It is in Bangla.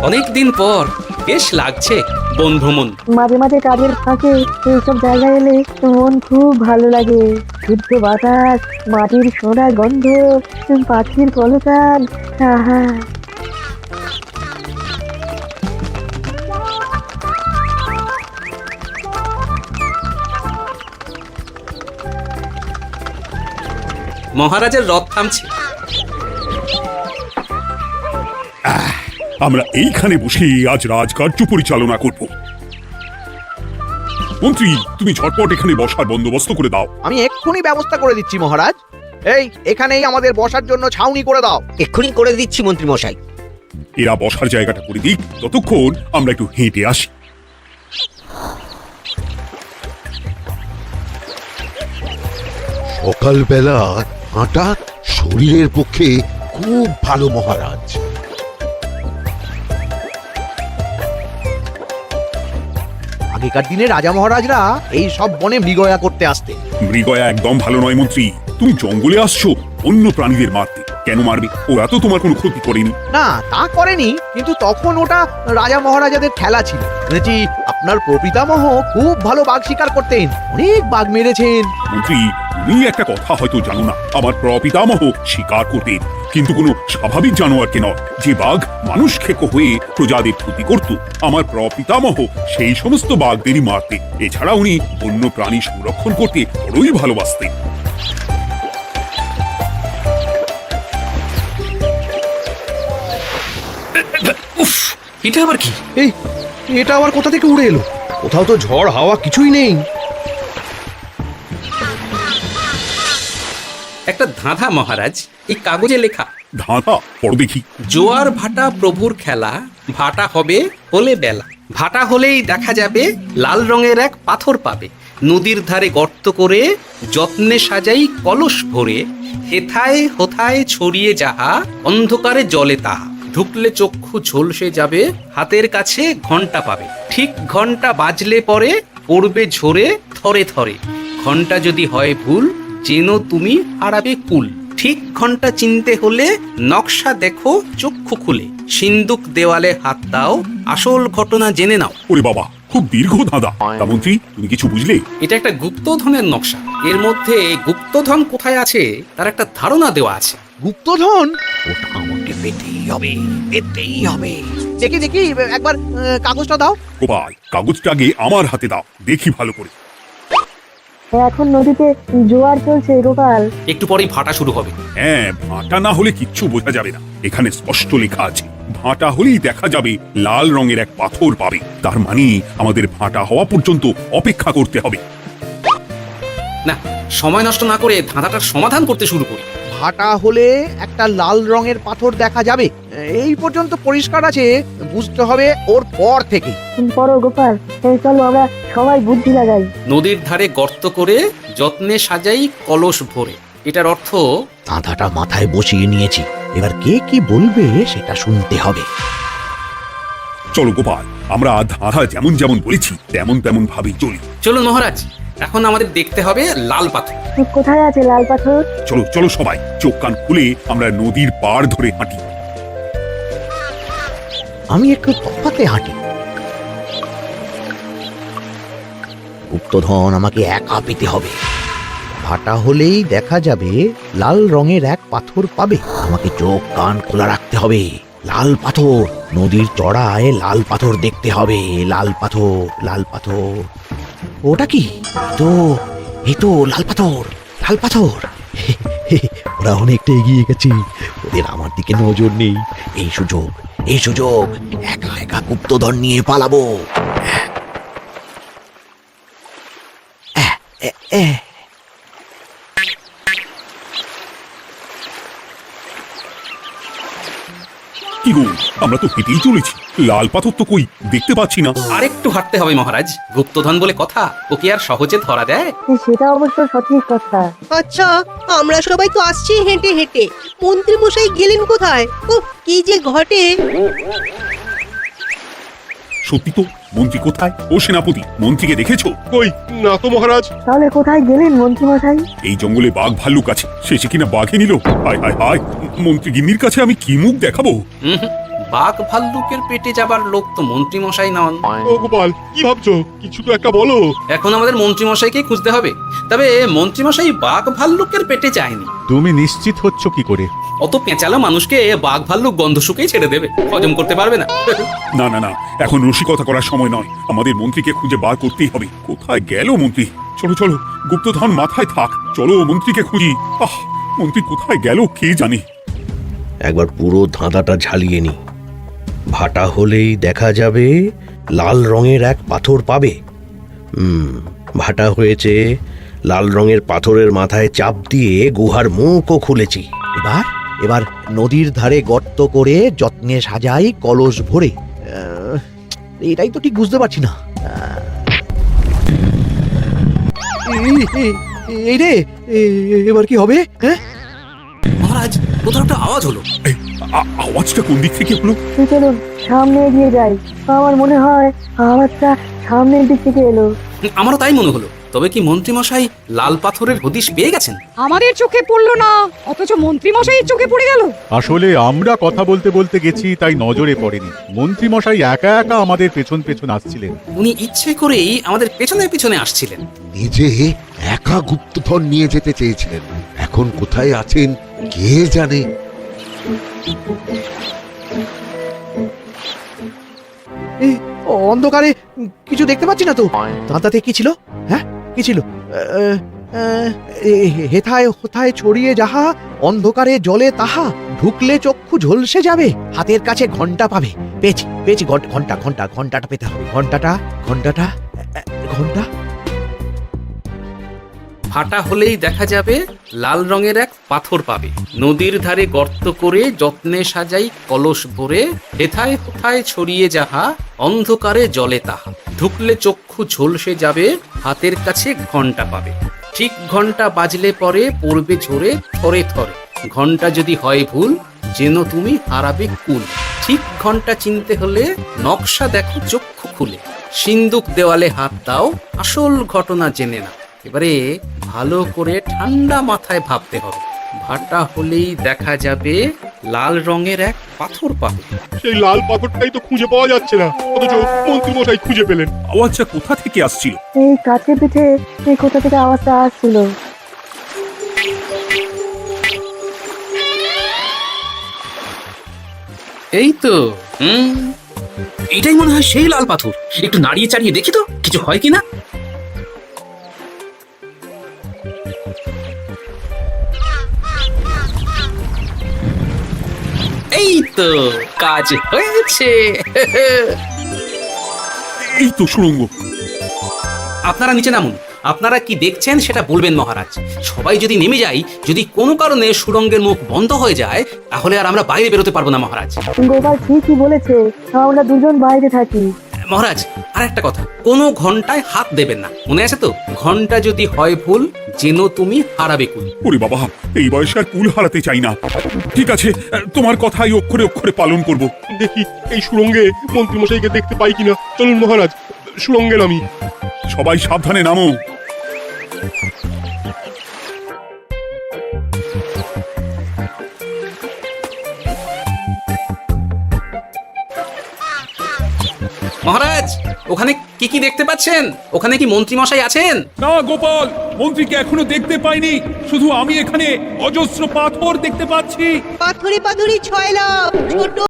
অনেকদিন পর বেশ লাগছে বন্ধু মন। মাঝে মাঝে কাজের ফাঁকে এইসব জায়গায় এলে মন খুব ভালো লাগে। শুদ্ধ বাতাস, মাটির সোনা গন্ধ, পাখির কলতান, আহা। মহারাজের রথ থামছে। আমরা এইখানে বসে আজ রাজকার্য পরিচালনা করব। মন্ত্রী, তুমি ঝটপট এখানে বসার বন্দোবস্ত করে দাও। আমি এক্ষুনি ব্যবস্থা করে দিচ্ছি মহারাজ। এই এখানেই আমাদের বসার জন্য ছাউনি করে দাও। এক্ষুনি করে দিচ্ছি মন্ত্রী মশাই। এরা বসার জায়গাটা করে দিক, ততক্ষণ আমরা একটু হেঁটে আসি। সকালবেলা হাঁটা শরীরের পক্ষে খুব ভালো মহারাজ। আগেকার দিনে রাজা মহারাজরা এই সব বনে মৃগয়া করতে আসতেন। মৃগয়া একদম ভালো নয় মন্ত্রী। তুমি জঙ্গলে আসছো অন্য প্রাণীদের মারতে, কেন মারবে? ওরা তো তোমার কোনো ক্ষতি করেনি। না, তা করেনি, কিন্তু তখন ওটা রাজা মহারাজাদের খেলা ছিল। শুনেছি আপনার প্রপিতামহ খুব ভালো বাঘ শিকার করতেন, অনেক বাঘ মেরেছেন। মন্ত্রী, তুমি একটা কথা হয়তো জানো না, আমার প্রপিতামহ শিকার করতেন, কিন্তু কোনো স্বাভাবিক জানোয়ারকে নয়। যে বাঘ মানুষ খেকো হয়ে প্রজাদের ক্ষতি করত, আমার প্রপিতামহ সেই সমস্ত বাঘদেরই মারতেন। এছাড়া উনি বন্য প্রাণী সংরক্ষণ করতে বড়ই ভালোবাসতেন। উফ, এটা আবার কি? এই এটা আবার কোথা থেকে উড়ে এলো? কোথাও তো ঝড় হাওয়া কিছুই নেই। একটা ধাঁধা মহারাজ, এই কাগজে লেখা। ধাঁধা পড়ো দেখি। জোয়ার ভাটা প্রভুর খেলা, ভাটা হবে হলে বেলা, ভাটা হলেই দেখা যাবে লাল রঙের এক পাথর পাবে, নদীর ধারে গর্ত করে যত্নে সাজাই কলস ভরে, হেথায় হোথায় ছড়িয়ে যাহা অন্ধকারে জলে তাহা, ঢুকলে চক্ষু ঝলসে যাবে, হাতের কাছে ঘন্টা পাবে, ঠিক ঘন্টা বাজলে পরে পড়বে ঝরে থরে থরে, ঘন্টা যদি হয় ভুল যেন তুমি হারাবে কুল, ঠিক ঘন্টা চিনতে হলে নকশা দেখো চক্ষু খুলে, সিন্দুক দেওয়ালে হাত দাও আসল ঘটনা জেনে নাও। ওরে বাবা, খুব দীর্ঘ ধাঁধা। তা মন্ত্রী, তুমি কিছু বুঝলে? এটা একটা গুপ্তধনের নকশা। এর মধ্যে গুপ্তধন কোথায় আছে তার একটা ধারণা দেওয়া আছে। গুপ্তধন? ওটা আমাকে পেতেই হবে, পেতেই হবে। দেখি দেখি একবার কাগজটা দাও। গোপাল, কাগজটা আগে আমার হাতে দাও, দেখি ভালো করে। এখন নদীতে জোয়ার চলছে গোপাল। একটু পরেই ভাটা শুরু হবে। হ্যাঁ, ভাটা না হলে কিচ্ছু বোঝা যাবে না। এখানে স্পষ্ট লেখা আছে, ভাটা হলেই দেখা যাবে লাল রঙের এক পাথর পাবে। তার মানে আমাদের ভাটা হওয়া পর্যন্ত অপেক্ষা করতে হবে। না, সময় নষ্ট না করে ধাঁধাটার সমাধান করতে শুরু করি। ভাটা হলে একটা লাল রঙের পাথর দেখা যাবে, এই পর্যন্ত পরিষ্কার আছে। বুঝতে হবে ওর পর থেকে। পড়ো গোপাল, চলো আমরা সবাই বুদ্ধি লাগাই। নদীর ধারে গর্ত করে যত্নে সাজাই কলস ভরে, এটার অর্থ। ধাঁধাটা মাথায় বসিয়ে নিয়েছি, এবার কে কি বলবে সেটা শুনতে হবে। চলো গোপাল, আমরা ধাঁধা যেমন যেমন বলেছি তেমন তেমন ভাবেই চলি। চলুন মহারাজ, এখন আমাদের দেখতে হবে লাল পাথর। কোথায় আছে লাল পাথর? চলো চলো সবাই, চোখ কান খুলে আমরা নদীর পাড় ধরে হাঁটি। আমি একটু তফাতে হাঁটি। গুপ্তধন আমাকে একা পেতে হবে। ভাটা হলেই দেখা যাবে লাল রঙের এক পাথর পাবে, আমাকে চোখ কান খোলা রাখতে হবে। লাল পাথর, নদীর চড়ায় লাল পাথর দেখতে হবে। লাল পাথর, লাল পাথর। ওটা কি? এই তো লাল পাথর, লাল পাথর। ওরা অনেকটা এগিয়ে গেছে, ওদের আমার দিকে নজর নেই। এই সুযোগ, এই সুযোগ, একা একা গুপ্তধন নিয়ে পালাবো। কি গো, আমরা তো হেঁটেই চলেছি, লাল পাথর তো কই দেখতে পাচ্ছি না। আরেকটু হাঁটতে হবে মহারাজ, গুপ্তধন বলে কথা, ও কি আর সহজে ধরা দেয়? সেটা অবশ্য সঠিক কথা। আচ্ছা, আমরা সবাই তো আসছি হেঁটে হেঁটে, মন্ত্রী মশাই গেলেন কোথায়? ও কি যে ঘটে। সত্যি তো, মন্ত্রী কোথায়? ও সেনাপতি, মন্ত্রীকে দেখেছো? কই না তো মহারাজ। তাহলে কোথায় গেলেন মন্ত্রী মশাই? এই জঙ্গলে বাঘ ভাল্লুক আছে, শেষে কিনা বাঘে নিল। হায় হায় হায়, মন্ত্রী গিন্নির কাছে আমি কি মুখ দেখাবো? বাঘ ভাল্লুকের পেটে যাবার লোক তো মন্ত্রী মশাই নন। ও গোপাল, কি ভাবছো? কিছু তো একটা বলো। এখন আমাদের মন্ত্রী মশাইকে খুঁজতে হবে। তবে মন্ত্রী মশাই বাঘ ভাল্লুকের পেটে যায়নি। তুমি নিশ্চিত হচ্ছ কি করে? অত পেঁচালো মানুষকে বাঘ ভাল্লুক গন্ধ শুকেই ছেড়ে দেবে, হজম করতে পারবে না। না না না, এখন রসিকতা করার সময় নয়। আমাদের মন্ত্রীকে খুঁজে বার করতেই হবে। কোথায় গেল মন্ত্রী? চলো চলো, গুপ্তধন মাথায় থাক, চলো মন্ত্রীকে খুঁজি। মন্ত্রী কোথায় গেল কে জানে। একবার পুরো ধাঁধাটা ঝালিয়ে নি। ভাটা হলেই দেখা যাবে লাল রঙের এক পাথর পাবে। ভাটা হয়েছে, লাল রঙের পাথরের মাথায় চাপ দিয়ে গুহার মুখও খুলেছি। এবার এবার নদীর ধারে গর্ত করে যত্নে সাজাই কলস ভরে। এটাই তো ঠিক বুঝতে পারছি না। এই রে, এবার কি হবে? হ্যাঁ মহারাজ, কোথাও একটা আওয়াজ হলো। এই, আওয়াজটা কোন দিক থেকে হলো? চলুন সামনে এগিয়ে যাই। আমার মনে হয় আওয়াজটা সামনের দিক থেকে এলো। আমারও তাই মনে হলো। তবে কি মন্ত্রী মশাই লাল পাথরের হদিশ পেয়ে গেছেন? আমাদের চোখে পড়লো না, অথচ মন্ত্রী মশাইয়ের চোখে পড়ে গেল। আসলে আমরা কথা বলতে বলতে গেছি, তাই নজরে পড়েনি। মন্ত্রী মশাই একা একা আমাদের পেছন পেছন আসছিলেন। উনি ইচ্ছে করেই আমাদের পেছনে পেছনে আসছিলেন। নিজে একা গুপ্তধন নিয়ে যেতে চেয়েছিলেন। এখন কোথায় আছেন কে জানে। অন্ধকারে কিছু দেখতে পাচ্ছি না তো। দাঁতাতে কি ছিল? হ্যাঁ, কি ছিল? হেথায় হোথায় ছড়িয়ে যাহা, অন্ধকারে জলে তাহা, ঢুকলে চক্ষু ঝলসে যাবে, হাতের কাছে ঘন্টা পাবে। পেয়েছি পেয়েছি, ঘন্টা ঘন্টা ঘন্টাটা পেতে হবে। ঘন্টা ভাটা হলেই দেখা যাবে লাল রঙের এক পাথর পাবে। নদীর ধারে গর্ত করে যত্নে সাজাই কলস ভরে, হেথায় হোথায় ছড়িয়ে যাহা, অন্ধকারে জলে তাহা, ঢুকলে চক্ষু ঝলসে যাবে, হাতের কাছে ঘন্টা পাবে। ঠিক ঘন্টা বাজলে পরে পড়বে ঝরে থরে থরে, ঘন্টা যদি হয় ভুল যেন তুমি হারাবে কুল। ঠিক ঘন্টা চিনতে হলে নকশা দেখো চক্ষু খুলে, সিন্দুক দেওয়ালে হাত দাও, আসল ঘটনা জেনে না। এবারে ভালো করে ঠান্ডা মাথায় ভাবতে হবে। ভাটা হলেই দেখা যাবে লাল রঙের এক পাথর পাবে। সেই লাল পাথরটাই তো খুঁজে পাওয়া যাচ্ছে না, অথচ মন্ত্রী মশাই খুঁজে পেলেন। আওয়াজটা কোথা থেকে আসছিল? এই কাছে পিঠে এই কোথা থেকে আওয়াজটা আসছিল। এই তো, এটাই মনে হয় সেই লাল পাথর। একটু নাড়িয়ে চাড়িয়ে দেখি তো কিছু হয় কিনা। এই তো, কাজ হয়েছে। এই তো সুড়ঙ্গ। আপনারা নিচে নামুন। আপনারা কি দেখছেন সেটা বলবেন মহারাজ। সবাই যদি নেমে যাই, যদি কোনো কারণে সুড়ঙ্গের মুখ বন্ধ হয়ে যায়, তাহলে আর আমরা বাইরে বেরোতে পারবো না মহারাজ। গোপাল ঠিকই বলেছে, আমরা দুজন বাইরে থাকি। মহারাজ, আর একটা কথা, কোনো ঘন্টায় হাত দেবেন না, মনে আছে তো? ঘন্টা যদি হয় ভুল যেন তুমি হারাবে কুল। ওরে বাবা, এই বয়সে আর কুল হারাতে চাই না। ঠিক আছে, তোমার কথাই অক্ষরে অক্ষরে পালন করব। দেখি এই সুড়ঙ্গে মন্ত্রী মশাইকে দেখতে পাই কিনা। চলুন মহারাজ, সুড়ঙ্গে নামি। সবাই সাবধানে নামো। মহারাজ, ওখানে কি কি দেখতে পাচ্ছেন? ওখানে কি মন্ত্রী মশাই আছেন? না গোপাল, মন্ত্রীকে এখনো দেখতে পাইনি। শুধু আমি এখানে অজস্র পাথর দেখতে পাচ্ছি। পাথরে পাথরে ছয় লাভ, ছোট